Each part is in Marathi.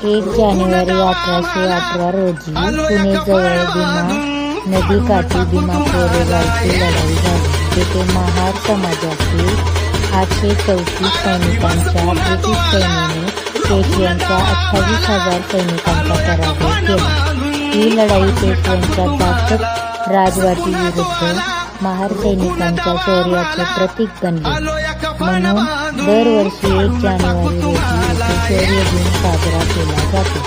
1 जानेवारी 1818 रोजी पुणेजवळ भीमा नदीकाठी भीमा कोरेगावची लढाई झाली. तेथे महार समाजातील 834 सैनिकांच्या ब्रिटिश सैन्याने पेशव्यांच्या 28,000 सैनिकांचा पराभव केला. ही लढाई पेशव्यांच्या घातक राजवटीविरुद्ध महार सैनिकांच्या शौर्याचे प्रतीक बनले. म्हणून दरवर्षी 1 जानेवारी रोजी येथे शौर्य दिन साजरा केला जातो,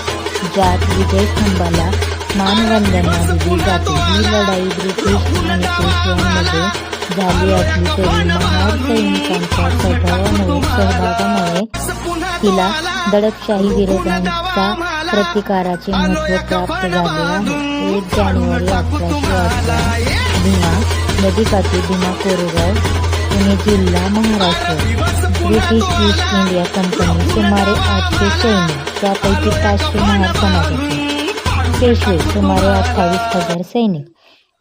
ज्यात विजयस्तंभाला मानवंदना दिली जाते. ही लढाई ब्रिटिश आणि पेशव्यांमध्ये झाली असली तरी महार सैनिकांच्या सहभागामुळे तिला दडपशाही विरोधांचा प्रतिकाराचे महत्त्व प्राप्त झाले आहे. 1 जानेवारी 1818 भीमा नदीकाठी भीमा कोरेगाव, पुणे जिल्हा, Maharashtra. British east India company सुमारे 800 सैनिक, त्यापैकी 500 महार समाजाचे. पेशवे सुमारे 28,000 सैनिक.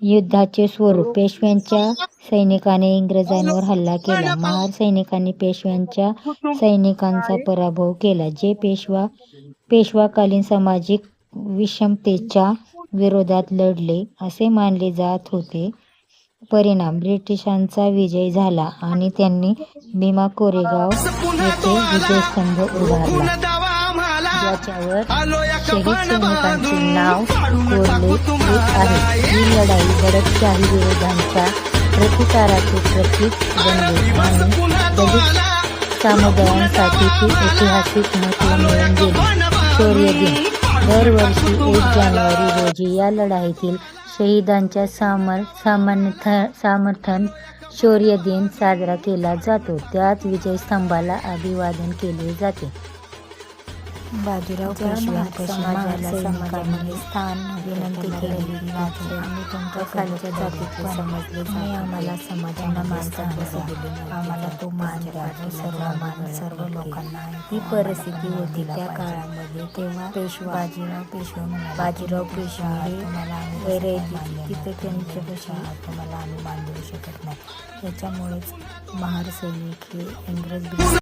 युद्धाचे स्वरूप: पेशव्यांच्या सैनिकाने इंग्रजांवर हल्ला केला. महार सैनिकांनी पेशव्यांच्या सैनिकांचा पराभव केला, जे पेशवाकालीन सामाजिक विषमतेच्या विरोधात लढले असे मानले जात होते. परिणाम: ब्रिटिशांचा विजय झाला आणि त्यांनी भीमा कोरेगाव येथे विजयस्तंभ उभारला, ज्याच्यावर शहीद सैनिकांचे नाव कोरलेले आहे. ही लढाई दडपशाही विरोधांच्या प्रतिकाराचे प्रतीक बनले आणि दलित समुदायांसाठी ती ऐतिहासिक महत्त्व मिळवून गेली. शौर्य दिन: दरवर्षी 1 जानेवारी रोजी या लढाईतील शहीदांच्या समर्थन शौर्य दिन साजरा केला जातो. त्यात विजयस्तंभाला अभिवादन केले जाते. बाजीराव पेशव्यांपाशी महार सैनिकांनी स्थान विनंती केली. आम्ही तुमच्या खालच्या जातीचे समजले, तुम्ही आम्हाला समाजाला माणसाला दिले, आम्हाला तो मान द्या जो सर्व मान सर्व लोकांना आहे. ही परिस्थिती होती त्या काळामध्ये. तेव्हा बाजीराव पेशवे हे वैराग्य तिथे त्यांच्यापाशी तुम्हाला आम्ही मान देऊ शकत नाही. त्याच्यामुळेच महार सैनिक हे इंग्रज